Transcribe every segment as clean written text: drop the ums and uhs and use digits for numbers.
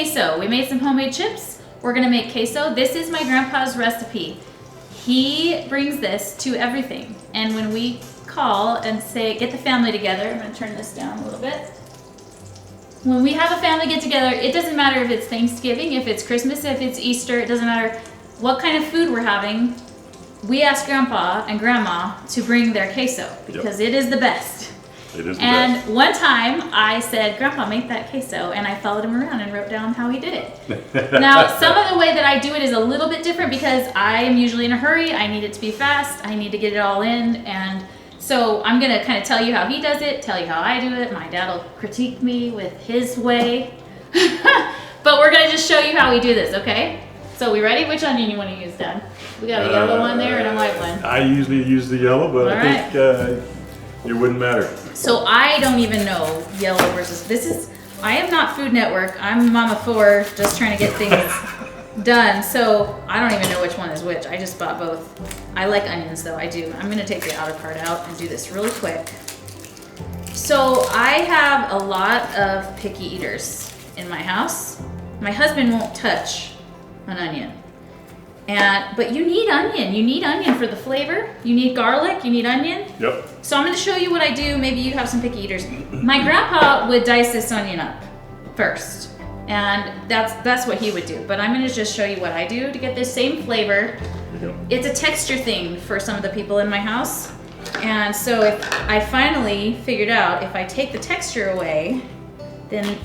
queso. We made some homemade chips. We're gonna make queso. This is my grandpa's recipe. He brings this to everything. And when we call and say, get the family together, I'm gonna turn this down a little bit. When we have a family get together, it doesn't matter if it's Thanksgiving, if it's Christmas, if it's Easter, it doesn't matter what kind of food we're having. We ask Grandpa and Grandma to bring their queso because it is the best. It is the and best. One time I said, Grandpa, make that queso, and I followed him around and wrote down how he did it. Now, some of the way that I do it is a little bit different because I am usually in a hurry. I need it to be fast. I need to get it all in. And so I'm going to kind of tell you how he does it, tell you how I do it. My dad will critique me with his way. But we're going to just show you how we do this, okay? So we ready? Which onion you want to use, Dad? We got a yellow one there and a white one. I usually use the yellow, but I think it wouldn't matter. So I don't even know yellow versus, I am not Food Network. I'm Mama 4, just trying to get things done. So I don't even know which one is which. I just bought both. I like onions though, I do. I'm gonna take the outer part out and do this really quick. So I have a lot of picky eaters in my house. My husband won't touch an onion. But you need onion. You need onion for the flavor. You need garlic. You need onion. Yep. So I'm going to show you what I do. Maybe you have some picky eaters. My grandpa would dice this onion up first, and that's what he would do. But I'm going to just show you what I do to get this same flavor. Yep. It's a texture thing for some of the people in my house, and so if I finally figured out if I take the texture away, then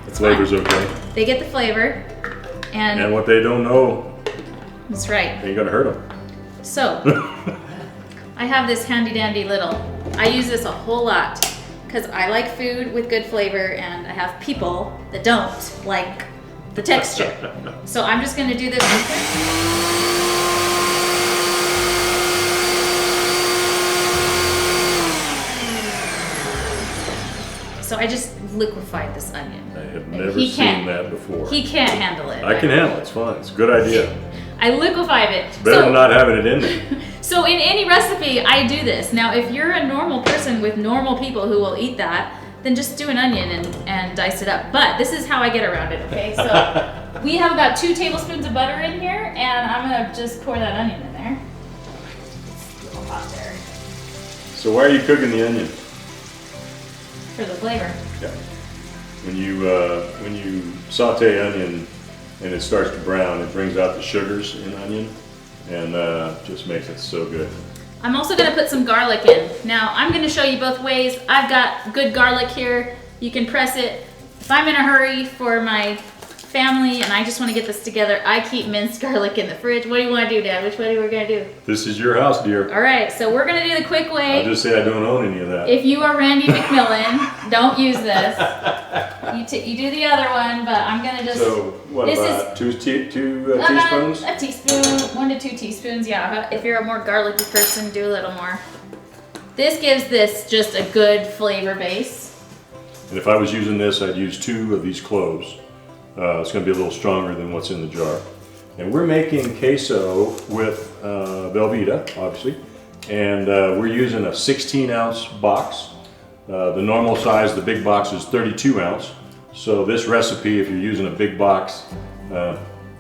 The flavor's okay. they get the flavor, And what they don't know, that's right. ain't gonna hurt them. So, I have this handy dandy little, I use this a whole lot because I like food with good flavor and I have people that don't like the texture. So I'm just gonna do this real quick. So I just liquefied this onion. I have never seen that before. He can't handle it. I can handle it, it's fun, it's a good idea. I liquefied it. Better than not having it in there. So in any recipe, I do this. Now, if you're a normal person with normal people who will eat that, then just do an onion and dice it up. But this is how I get around it, okay? So we have about 2 tablespoons of butter in here, and I'm gonna just pour that onion in there. It's a little hot there. So why are you cooking the onion? For the flavor. Yeah. When you saute onion and it starts to brown, it brings out the sugars in onion and just makes it so good. I'm also gonna put some garlic in. Now, I'm gonna show you both ways. I've got good garlic here. You can press it. If I'm in a hurry for my family and I just wanna get this together, I keep minced garlic in the fridge. What do you wanna do, Dad? Which way are we gonna do? This is your house, dear. All right, so we're gonna do the quick way. I'll just say I don't own any of that. If you are Randy McMillan, don't use this. You do the other one, but I'm gonna just. So what this about two teaspoons? A teaspoon, 1 to 2 teaspoons, yeah. If you're a more garlicky person, do a little more. This gives this just a good flavor base. And if I was using this, I'd use 2 of these cloves. It's going to be a little stronger than what's in the jar. And we're making queso with Velveeta, obviously. And we're using a 16-ounce box. The normal size, the big box, is 32 ounce. So this recipe, if you're using a big box,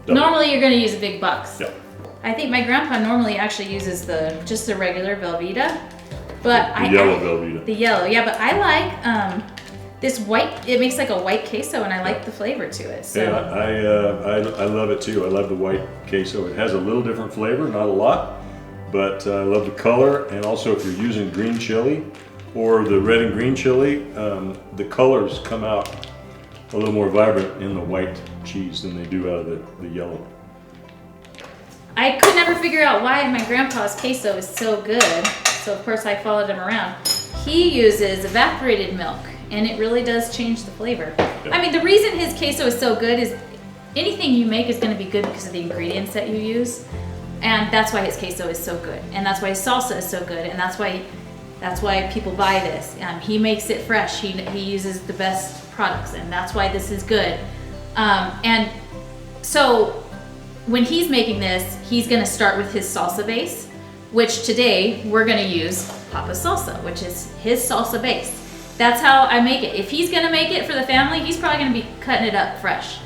normally you're going to use a big box. Yeah. I think my grandpa normally actually uses just the regular Velveeta, but the yellow Velveeta. The yellow, yeah. But I like this white. It makes like a white queso, and I like the flavor to it. So yeah, I love it too. I love the white queso. It has a little different flavor, not a lot, but I love the color. And also, if you're using green chili or the red and green chili, the colors come out a little more vibrant in the white cheese than they do out of the yellow. I could never figure out why my grandpa's queso is so good. So of course I followed him around. He uses evaporated milk, and it really does change the flavor. Yeah. I mean, the reason his queso is so good is anything you make is going to be good because of the ingredients that you use, and that's why his queso is so good, and that's why his salsa is so good, and that's why people buy this. He makes it fresh. He uses the best products, and that's why this is good. And so when he's making this, he's going to start with his salsa base, which today we're going to use Papa's salsa, which is his salsa base. That's how I make it. If he's going to make it for the family, he's probably going to be cutting it up fresh.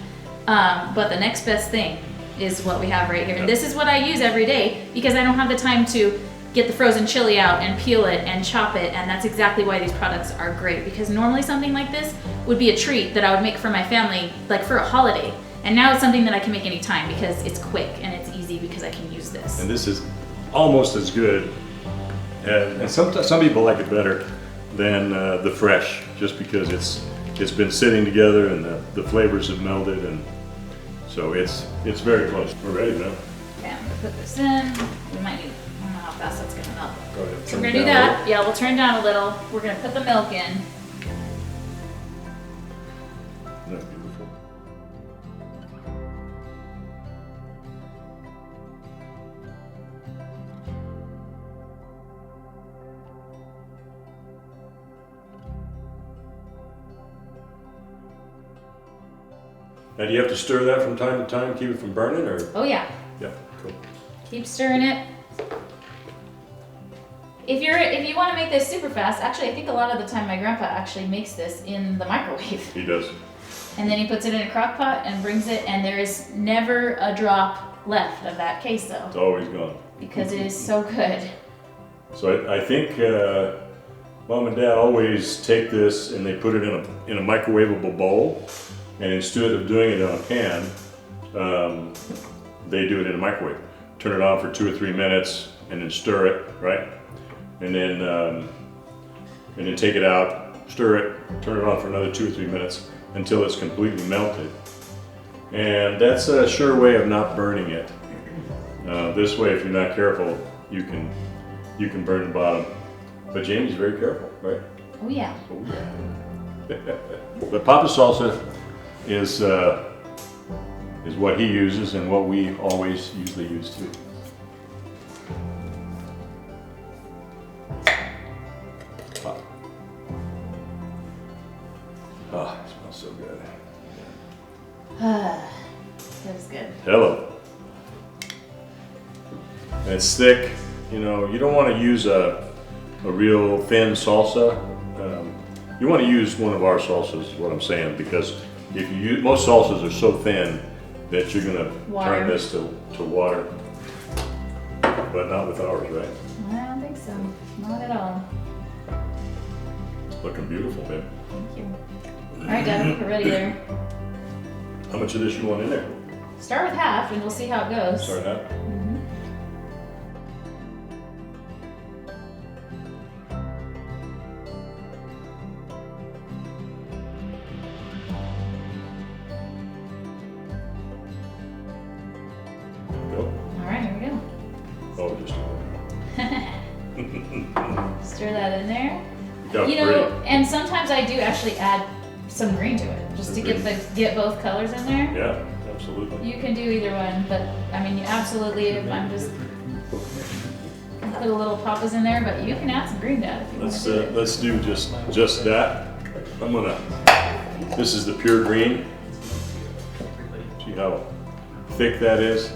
But the next best thing is what we have right here. And this is what I use every day because I don't have the time to get the frozen chili out and peel it and chop it. And that's exactly why these products are great, because normally something like this would be a treat that I would make for my family, like for a holiday. And now it's something that I can make anytime because it's quick and it's easy because I can use this. And this is almost as good, and some people like it better than the fresh, just because it's been sitting together and the flavors have melded, and so it's very close. We're ready now. Okay, I'm gonna put this in. We might need, I don't know how fast that's gonna melt. Go ahead. So we're gonna do that. Yeah, we'll turn down a little. We're gonna put the milk in. That's beautiful. Now, do you have to stir that from time to time, keep it from burning, or? Oh yeah. Yeah, cool. Keep stirring it. If you want to make this super fast, actually I think a lot of the time my grandpa actually makes this in the microwave. He does. And then he puts it in a crock pot and brings it, and there is never a drop left of that queso. It's always gone. Because it is so good. So I think Mom and Dad always take this and they put it in a microwavable bowl, and instead of doing it on a pan, they do it in a microwave. Turn it on for 2 or 3 minutes and then stir it, right? And then take it out, stir it, turn it on for another 2 or 3 minutes until it's completely melted. And that's a sure way of not burning it. This way, if you're not careful, you can burn the bottom. But Jayme's very careful, right? Oh yeah. Oh yeah. But Papa Salsa is what he uses and what we always usually use too. Oh, it smells so good. That is good. Hello. And it's thick. You know, you don't want to use a real thin salsa. You want to use one of our salsas, is what I'm saying, because if you use, most salsas are so thin that you're going to turn this to water. But not with ours, right? I don't think so. Not at all. Looking beautiful, babe. Thank you. All right, Dad, we're ready there. How much of this you want in there? Start with half, and we'll see how it goes. Start out. Oh, just stir that in there. got you know, and sometimes I do actually add some green to it, just to get both colors in there. Yeah, absolutely. You can do either one, but I mean, you absolutely. I'm just put a little papas in there, but you can add some green, Dad, if you want to do it. Let's do just that. I'm gonna. This is the pure green. See how thick that is.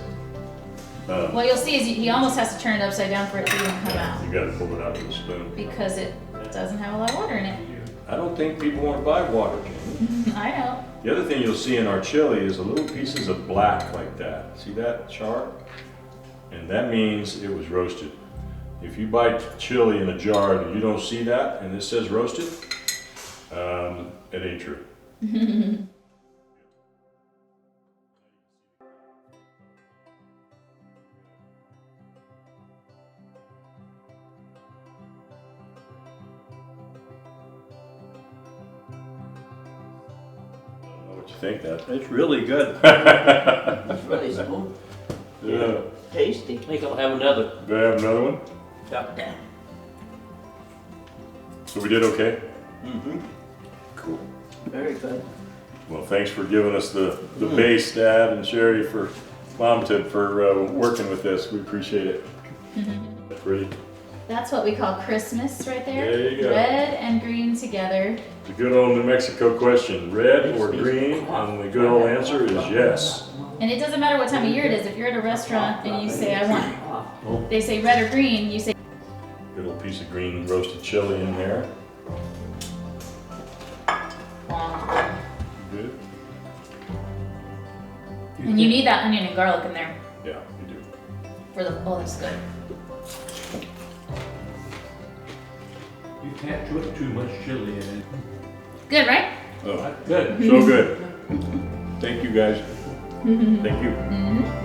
What you'll see is he almost has to turn it upside down for it to even come out. You gotta pull it out with a spoon. Because it doesn't have a lot of water in it. I don't think people want to buy water, Jayme. I know. The other thing you'll see in our chili is a little pieces of black like that. See that char? And that means it was roasted. If you buy chili in a jar and you don't see that and it says roasted, it ain't true. What you think that? It's really good. It's really smooth. Yeah. Tasty. I think I'll have another. Do I have another one? Yeah. So we did okay? Mm-hmm. Cool. Very good. Well, thanks for giving us the base, Dad and Sherry, for Mom Ted, for working with this. We appreciate it. Pretty. That's what we call Christmas right there. There you go. Red and green together. The good old New Mexico question, red or green? And the good old answer is yes. And it doesn't matter what time of year it is. If you're at a restaurant and you say, I want, they say red or green, you say. Good old piece of green roasted chili in there. Good. And you need that onion and garlic in there Yeah, you do. for the, oh, that's good. You can't put too much chili in it. Good, right? Oh, Good. so good. Thank you, guys. Thank you. Mm-hmm.